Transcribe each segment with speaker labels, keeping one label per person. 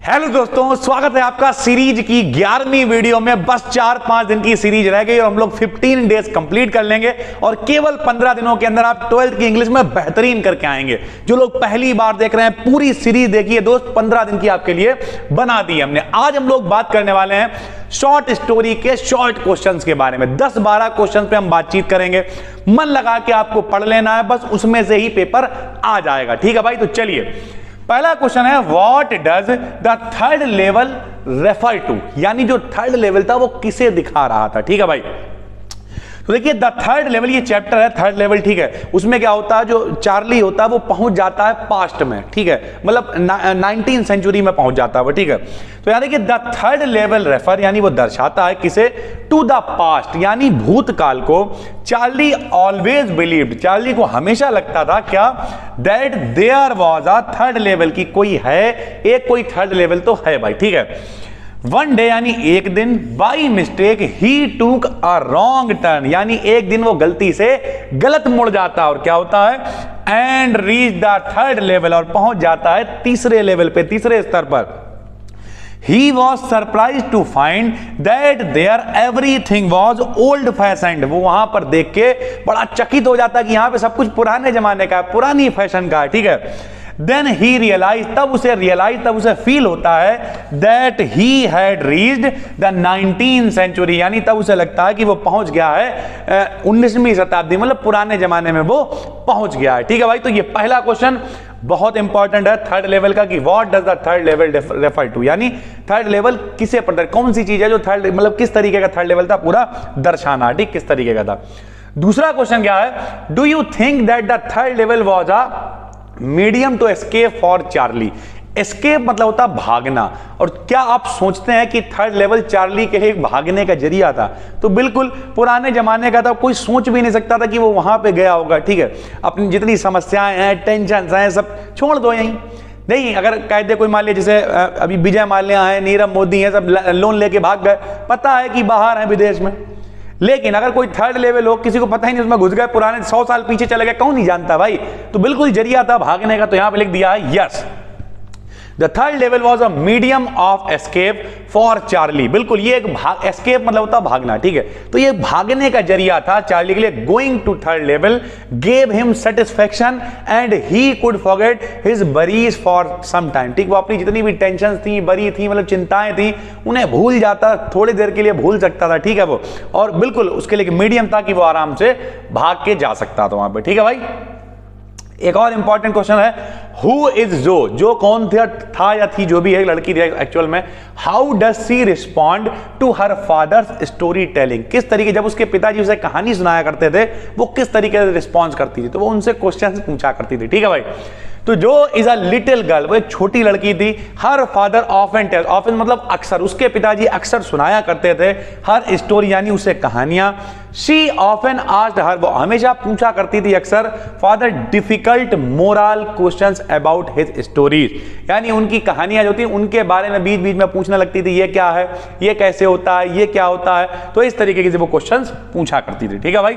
Speaker 1: Hello दोस्तों, स्वागत है आपका सीरीज की 11वीं वीडियो में। बस 4-5 दिन की सीरीज रह गई और हम लोग 15 डेज कंप्लीट कर लेंगे और केवल 15 दिनों के अंदर आप 12th की इंग्लिश में बेहतरीन करके आएंगे। जो लोग पहली बार देख रहे हैं, पूरी सीरीज देखिए दोस्त, 15 दिन की आपके लिए बना दी हमने। आज हम लोग बात करने वाले हैं शॉर्ट स्टोरी के शॉर्ट क्वेश्चंस के बारे में। 10-12 क्वेश्चन पे हम बातचीत करेंगे। मन लगा के आपको पढ़ लेना है, बस उसमें से ही पेपर आ जाएगा। ठीक है भाई, तो चलिए पहला क्वेश्चन है, what does the third level refer to, यानी जो थर्ड लेवल था वो किसे दिखा रहा था। ठीक है भाई, तो देखिए द थर्ड लेवल, ये चैप्टर है थर्ड लेवल। ठीक है, उसमें क्या होता है, जो चार्ली होता है वो पहुंच जाता है पास्ट में। ठीक है, मतलब 19th सेंचुरी में पहुंच जाता है वो। ठीक है, तो यानी कि द थर्ड लेवल रेफर, यानी वो दर्शाता है किसे, टू द पास्ट, यानी भूतकाल को। चार्ली ऑलवेज बिलीव्ड, चार्ली को हमेशा लगता था क्या, that there was a third level, की कोई है, एक कोई थर्ड लेवल तो है भाई। ठीक है, वन डे यानी एक दिन, बाई मिस्टेक ही टूक अ रॉन्ग टर्न, यानी एक दिन वो गलती से गलत मुड़ जाता है और क्या होता है, and reach the third level, और पहुंच जाता है तीसरे लेवल पे, तीसरे स्तर पर। He was surprised to find that there everything was old fashioned, वो वहां पर देख के बड़ा चकित हो जाता है कि यहां पे सब कुछ पुराने जमाने का है, पुरानी फैशन का है। ठीक है, Then he realized, तब उसे फील होता है, that he had reached the 19th century, यानी तब उसे लगता है कि वो पहुंच गया है 19वीं शताब्दी, मतलब पुराने जमाने में वो पहुंच गया है। ठीक है भाई, तो ये पहला क्वेश्चन बहुत इंपॉर्टेंट है थर्ड लेवल का, कि what does the third level refer to, यानी थर्ड लेवल किसे पता, कौन सी चीज है जो थर्ड, मतलब किस तरीके का थर्ड लेवल था, पूरा दर्शाना। ठीक, किस तरीके का था। दूसरा क्वेश्चन क्या है, do you think that the third level was a medium to escape for Charlie. Escape मतलब होता भागना, और क्या आप सोचते हैं कि थर्ड लेवल चार्ली के लिए भागने का जरिया था? तो बिल्कुल पुराने जमाने का था, कोई सोच भी नहीं सकता था कि वो वहां पे गया होगा। ठीक है, अपनी जितनी समस्याएं हैं, टेंशन हैं, सब छोड़ दो यहीं। नहीं, अगर कहते कोई मान लिया जैसे अभी विजय माल्या है, नीरव मोदी है, सब लोन लेके भाग गए, पता है कि बाहर है विदेश में। लेकिन अगर कोई थर्ड लेवल हो, किसी को पता ही नहीं, उसमें घुस गए, पुराने 100 साल पीछे चले गए, कौन नहीं जानता भाई, तो बिल्कुल जरिया था भागने का। तो यहां पे लिख दिया है yes, the third level was a medium of escape for Charlie. बिल्कुल, ये एक एस्केप मतलब होता भागना। ठीक है, तो ये भागने का जरिया था चार्ली के लिए। Going to third level gave him satisfaction and he could forget his worries for some time. ठीक, वो अपनी जितनी भी टेंशन थी, बरी थी, मतलब चिंताएं थी, उन्हें भूल जाता, थोड़ी देर के लिए भूल सकता था। ठीक है वो, और बिल्कुल उसके लिए मीडियम था कि वो आराम से भाग के जा सकता था वहां पे। ठीक है भाई, एक और इंपॉर्टेंट क्वेश्चन है, हु इज जो कौन था या थी, जो भी है, लड़की थी एक्चुअल में। How does she respond to her father's story telling, किस तरीके, जब उसके पिताजी उसे कहानी सुनाया करते थे, वो किस तरीके से रिस्पॉन्स करती थी, तो वो उनसे क्वेश्चन पूछा करती थी। ठीक है भाई, तो जो इज अ लिटिल गर्ल, वो एक छोटी लड़की थी। Her father often tell, often मतलब अक्सर, उसके पिताजी अक्सर सुनाया करते थे हर स्टोरी, यानी उसे कहानियां। शी ऑफन आस्क्ड हर, वो हमेशा पूछा करती थी अक्सर, father difficult moral questions about his stories, यानी उनकी कहानियां जो थी उनके बारे में बीच बीच में पूछने लगती थी, ये क्या है, ये कैसे होता है, ये क्या होता है, तो इस तरीके से वो क्वेश्चंस पूछा करती थी। ठीक है भाई,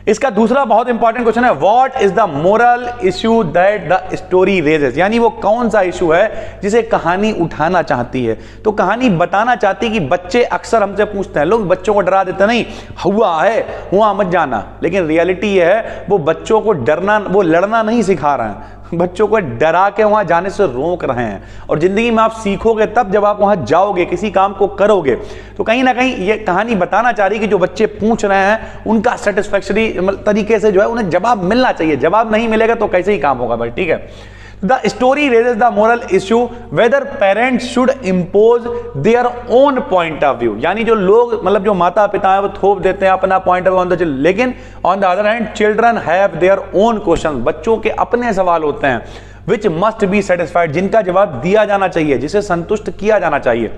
Speaker 1: इसका दूसरा बहुत इंपॉर्टेंट क्वेश्चन है, what is the moral issue that the story raises, यानी वो कौन सा इशू है जिसे कहानी उठाना चाहती है। तो कहानी बताना चाहती है कि बच्चे अक्सर हमसे पूछते हैं, लोग बच्चों को डरा देते, नहीं हुआ है, हुआ मत जाना, लेकिन रियलिटी ये है, वो बच्चों को डरना, वो लड़ना नहीं सिखा रहे हैं, बच्चों को डरा के वहां जाने से रोक रहे हैं। और जिंदगी में आप सीखोगे तब जब आप वहां जाओगे, किसी काम को करोगे। तो कहीं ना कहीं ये कहानी बताना चाह रही है कि जो बच्चे पूछ रहे हैं उनका सेटिस्फैक्टरी तरीके से जो है उन्हें जवाब मिलना चाहिए, जवाब नहीं मिलेगा तो कैसे ही काम होगा भाई। ठीक है, the story raises the moral issue whether parents should impose their own point of view, यानी जो लोग, मतलब जो माता पिता है वो थोप देते हैं अपना point of view on the children, लेकिन on the other hand children have their own question, बच्चों के अपने सवाल होते हैं, विच मस्ट बी सेटिस्फाइड, जिनका जवाब दिया जाना चाहिए, जिसे संतुष्ट किया जाना चाहिए।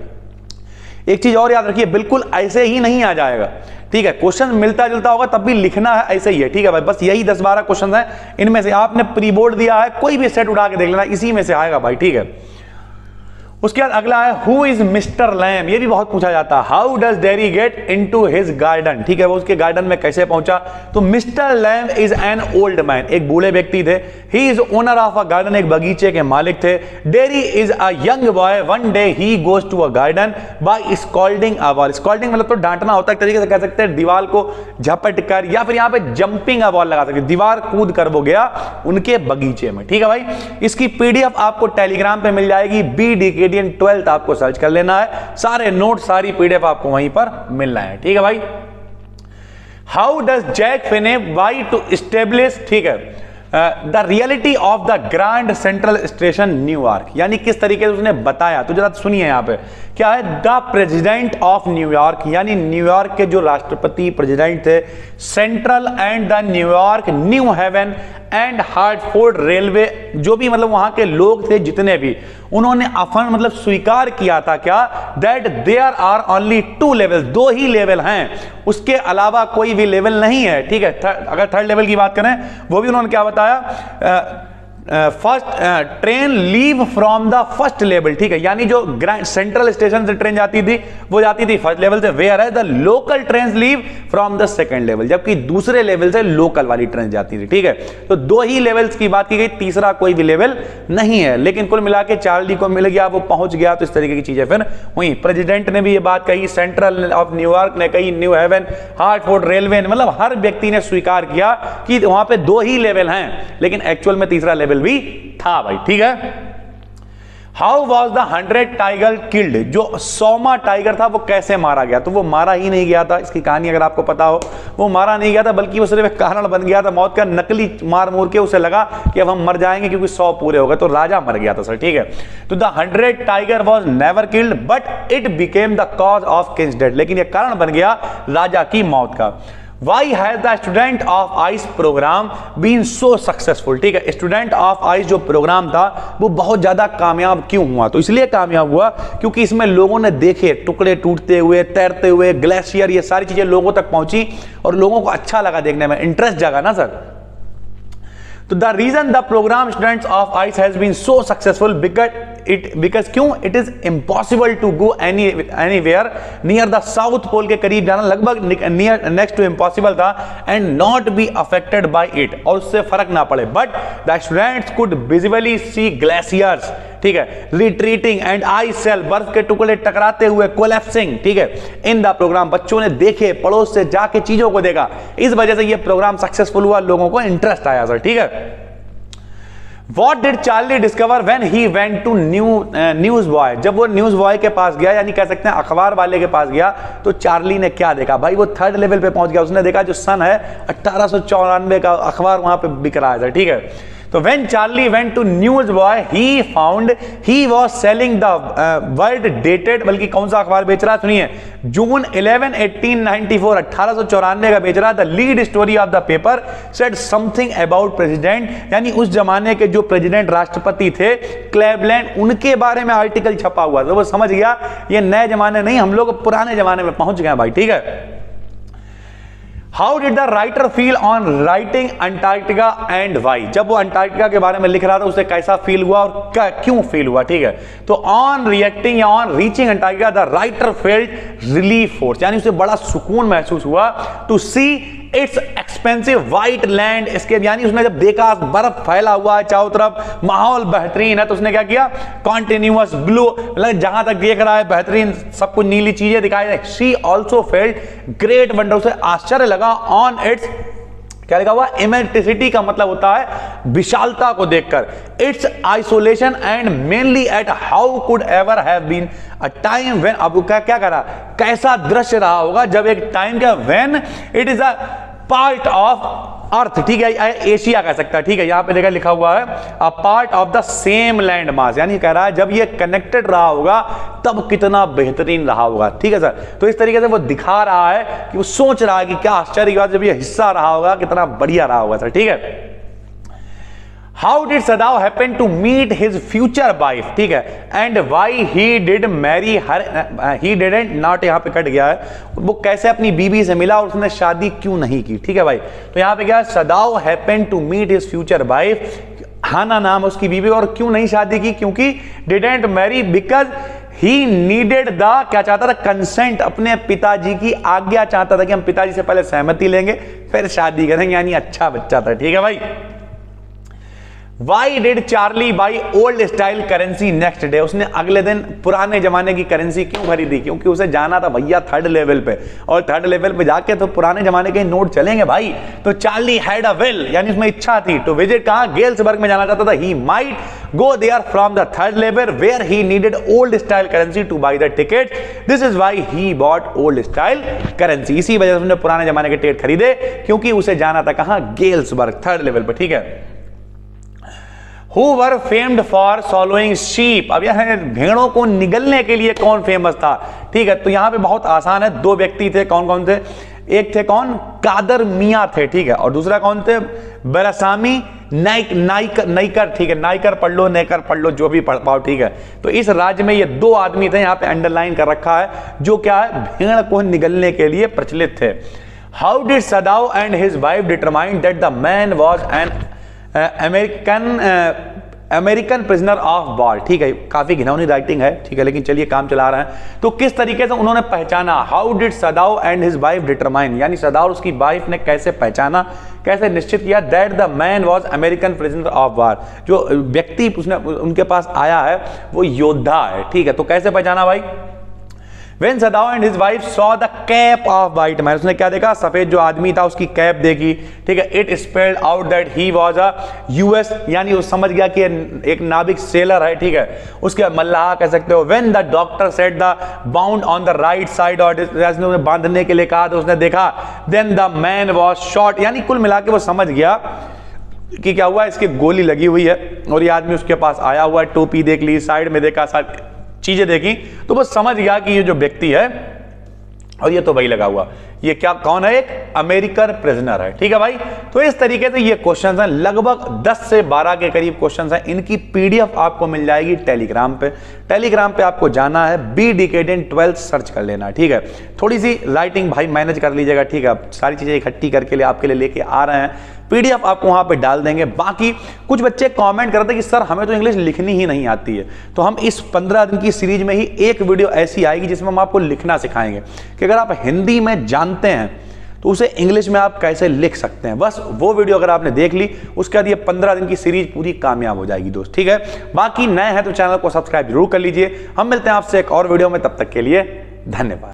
Speaker 1: एक चीज और याद रखिए, बिल्कुल ऐसे ही नहीं आ जाएगा। ठीक है, क्वेश्चन मिलता जुलता होगा तब भी लिखना है ऐसे ही है। ठीक है भाई, बस यही 10-12 क्वेश्चन हैं, इनमें से आपने प्री बोर्ड दिया है, कोई भी सेट उठा के देख लेना, इसी में से आएगा भाई। ठीक है, उसके बाद अगला है हु इज मिस्टर लैम, ये भी बहुत पूछा जाता है। How does Derry get into his garden, ठीक है, वो उसके गार्डन में कैसे पहुंचा। तो mister Lamb is an old man, एक बूढ़े व्यक्ति थे। He is owner of a garden, एक बगीचे के मालिक थे। Derry is a young boy, one day he goes to a garden by scolding a ball. Scolding मतलब तो डांटना होता है, एक तरीके से कह सकते हैं दीवार को झपट कर, या फिर यहां पे जंपिंग अ बॉल लगा सकते, दीवार कूद कर वो गया उनके बगीचे में, ठीक है भाई। इसकी पीडीएफ आपको टेलीग्राम पे मिल जाएगी, BDKDN 12th आपको सर्च कर लेना है, सारे नोट सारी पीडीएफ आपको वहीं पर मिलना है, ठीक है भाई। हाउ डज जैक फिने वाई टू एस्टेब्लिश, ठीक है, the reality of the Grand Central Station New York, यानी किस तरीके से उसने बताया, तो जरा सुनिए यहां पे क्या है। द प्रेसिडेंट ऑफ न्यूयॉर्क, यानी न्यूयॉर्क के जो राष्ट्रपति प्रेसिडेंट थे, central and the New York new heaven and Hartford railway, जो भी मतलब वहां के लोग थे जितने भी, उन्होंने अफर्म मतलब स्वीकार किया था क्या, that there are only 2 level, 2 ही लेवल हैं, उसके अलावा कोई भी लेवल नहीं है, ठीक है। अगर थर्ड लेवल की बात करें, वो भी उन्होंने क्या बताया, first train leave from the first level, ठीक है, यानी जो ग्रैंड सेंट्रल स्टेशन से ट्रेन जाती थी वो जाती थी फर्स्ट लेवल से, वेयर है the local train leave from the second level, जबकि दूसरे लेवल से लोकल वाली ट्रेन जाती थी, ठीक है। तो 2 ही लेवल्स की बात की गई, तीसरा कोई भी लेवल नहीं है, लेकिन कुल मिला के चार्ली को मिल गया, वो पहुंच गया, तो इस तरीके की चीजें फिर हुई। प्रेसिडेंट ने भी ये बात कही, सेंट्रल ऑफ न्यूयॉर्क ने कही, न्यू हेवन, हार्टफोर्ड रेलवे, मतलब हर व्यक्ति ने स्वीकार किया कि वहां पे 2 ही लेवल हैं, लेकिन एक्चुअल में तीसरा लेवल भी था भाई, ठीक है। How was the 100 tiger killed, जो 100वां टाइगर था वो कैसे मारा गया, तो वो मारा ही नहीं गया था, इसकी कहानी अगर आपको पता हो, वो मारा नहीं गया था, बल्कि वो सिर्फ एक कारण बन गया था मौत का, नकली मार मूर के उसे लगा कि अब हम मर जाएंगे क्योंकि 100 पूरे हो गए, तो राजा मर गया था सर, ठीक है। तो the 100 tiger was never killed but it became the cause of Kings death, लेकिन यह कारण बन गया राजा की मौत का। Why has the Student of Ice program been so successful, ठीक है, स्टूडेंट ऑफ आइस जो प्रोग्राम था वो बहुत ज्यादा कामयाब क्यों हुआ, तो इसलिए कामयाब हुआ क्योंकि इसमें लोगों ने देखे टुकड़े टूटते हुए, तैरते हुए, ग्लेशियर, ये सारी चीजें लोगों तक पहुंची और लोगों को अच्छा लगा देखने में, इंटरेस्ट जगा ना सर। तो the reason the program students of ice has been so successful because क्यों, it is impossible to go anywhere near the South Pole, के करीब जाना लगभग नियर नेक्स्ट टू इम्पॉसिबल था, and not be affected by it, और उससे फर्क ना पड़े, but the students could visibly see glaciers, ठीक है, रिट्रीटिंग एंड आइस शेल, बर्फ के टुकड़े टकराते हुए, कोलैप्सिंग, ठीक है, इन द प्रोग्राम, बच्चों ने देखे, पड़ोस से जाके चीजों को देखा, इस वजह से ये प्रोग्राम सक्सेसफुल हुआ, लोगों को इंटरेस्ट आया सर, ठीक है। What did Charlie discover when he went to news boy, जब वो न्यूज बॉय के पास गया, यानी कह सकते हैं अखबार वाले के पास गया, तो चार्ली ने क्या देखा भाई, वो थर्ड लेवल पे पहुंच गया, उसने देखा जो सन है 1894 का अखबार वहां पे बिक रहा है, ठीक है। तो when Charlie went to Newsboy, he found he was selling the world dated, बल्कि कौन सा अखबार बेच रहा है सुनिए, जून 11, 1894, 1894 का बेच रहा था। Lead story of the paper said something about president, यानी उस जमाने के जो प्रेसिडेंट राष्ट्रपति थे क्लेवलैंड, उनके बारे में आर्टिकल छपा हुआ, तो वो समझ गया ये नए जमाने नहीं, हम लोग पुराने जमाने में पहुंच गए भाई, ठीक है। How did the writer feel on writing Antarctica and why, जब वो अंटार्कटिका के बारे में लिख रहा था उसे कैसा फील हुआ और क्यों फील हुआ, ठीक है। तो ऑन रिएक्टिंग या on reaching Antarctica the writer felt relief force, यानी उसे बड़ा सुकून महसूस हुआ, to see its expansive white landscape, यानी उसने जब देखा बर्फ फैला हुआ है चारों तरफ, माहौल बेहतरीन है, तो उसने क्या किया, कॉन्टिन्यूअस ब्लू, मतलब जहां तक देख रहा है बेहतरीन सब कुछ नीली चीजें दिखाई दे। She also felt great wonder, उसे आश्चर्य लगा ऑन इट्स, क्या लिखा हुआ, इमेंसिटी का मतलब होता है विशालता को देखकर, its isolation and mainly at how could ever have been a time when, अब क्या करा, कैसा दृश्य रहा होगा जब एक टाइम का when it is a part of earth, ठीक है, एशिया कह सकता है, ठीक है, यहां पे देखा लिखा हुआ है a part of the same land mass, यानी कह रहा है जब ये कनेक्टेड रहा होगा तब कितना बेहतरीन रहा होगा, ठीक है सर। तो इस तरीके से वो दिखा रहा है कि वो सोच रहा है कि क्या आश्चर्य की बात, जब ये हिस्सा रहा होगा कितना बढ़िया रहा होगा सर, ठीक है। How did Sadao happen to meet his future wife, ठीक है, and why he did marry her, he didn't not, यहां पे कट गया है, वो कैसे अपनी बीबी से मिला और उसने शादी क्यों नहीं की, ठीक है भाई। तो यहां पे क्या, Sadao happen to meet his future wife Hana नाम उसकी बीवी, और क्यों नहीं शादी की? क्योंकि didn't marry because he needed the, क्या चाहता था? कंसेंट, अपने पिताजी की आज्ञा चाहता था कि हम पिताजी से पहले सहमति लेंगे फिर शादी करेंगे, यानी अच्छा बच्चा था। ठीक है भाई। Why did Charlie buy old style currency next day? उसने अगले दिन पुराने जमाने की करेंसी क्यों खरीदी? क्योंकि उसे जाना था भैया थर्ड लेवल पे, और थर्ड लेवल पे जाके तो पुराने जमाने के नोट चलेंगे भाई। तो चार्ली हैड अ विल, यानी उसमें इच्छा थी टू विजिट, कहां? गेल्सबर्ग में जाना चाहता था। He might go there from the third level where he needed old style currency to buy the ticket. This is why he bought old style currency. इसी वजह से उसने पुराने जमाने के टिकट खरीदे, क्योंकि उसे जाना था कहां? गेल्सबर्ग, थर्ड लेवल पर। ठीक है। Who were famed for swallowing sheep? अब यह भेड़ों को निगलने के लिए कौन फेमस था? ठीक है, तो यहां पे बहुत आसान है। दो व्यक्ति थे, कौन कौन थे? एक थे कौन? कादर मियां थे, ठीक है, और दूसरा कौन थे? बेरासामी नाइकर, ठीक है, नाइकर पढ़ लो, नेकर पढ़ लो, जो भी पढ़ पाओ। ठीक है, तो इस राज्य में ये दो आदमी थे, यहां पे अंडरलाइन कर रखा है, जो क्या है? भेड़ को निगलने के लिए प्रचलित थे। How did सदाव and his wife determine that the man was an American prisoner of war? ठीक है, काफी घिनौनी राइटिंग है, ठीक है, लेकिन चलिए काम चला रहे हैं। तो किस तरीके से उन्होंने पहचाना? How did सदाव and his wife determine, यानी सदाव और उसकी वाइफ ने कैसे पहचाना, कैसे निश्चित किया that the man was American prisoner of war? जो व्यक्ति उसने उनके पास आया है वो योद्धा है। ठीक है, तो कैसे पहचाना भाई? When Sadao and his wife saw the cap of white man, उसने क्या देखा? सफेद जो आदमी था उसकी कैप देखी। ठीक है, it spelled out that he was a US, यानी वो समझ गया कि एक नाविक सेलर है। ठीक है, उसके मल्लाह कह सकते हो। When the doctor said the bound on the right side, और उसने बांधने के लिए कहा तो उसने देखा then the man was shot, यानी कुल मिला के वो समझ गया कि क्या हुआ, इसकी गोली लगी हुई है और ये आदमी उसके पास आया हुआ है। टोपी देख ली, साइड में देखा, चीजें देखी, तो वो समझ गया कि ये जो व्यक्ति है, और ये तो भाई लगा हुआ, ये क्या कौन है? एक अमेरिकन प्रिजनर है। ठीक है भाई, तो इस तरीके से ये क्वेश्चंस हैं, लगभग 10 से 12 के करीब क्वेश्चंस हैं। इनकी पीडीएफ आपको मिल जाएगी टेलीग्राम पे। टेलीग्राम पे आपको जाना है, बी डिकेड इन 12th सर्च कर लेना। ठीक है, थोड़ी सी राइटिंग भाई मैनेज कर लीजिएगा। ठीक है, सारी चीजें इकट्ठी करके आपके लिए लेके आ रहे हैं, पीडीएफ आपको वहां पे डाल देंगे। बाकी कुछ बच्चे कमेंट करते हैं कि सर हमें तो इंग्लिश लिखनी ही नहीं आती है, तो हम इस 15 दिन की सीरीज में ही एक वीडियो ऐसी आएगी जिसमें हम आपको लिखना सिखाएंगे कि अगर आप हिंदी में जानते हैं तो उसे इंग्लिश में आप कैसे लिख सकते हैं। बस वो वीडियो अगर आपने देख ली, उसके बाद ये 15 दिन की सीरीज पूरी कामयाब हो जाएगी दोस्त। ठीक है, बाकी नए हैं तो चैनल को सब्सक्राइब जरूर कर लीजिए। हम मिलते हैं आपसे एक और वीडियो में, तब तक के लिए धन्यवाद।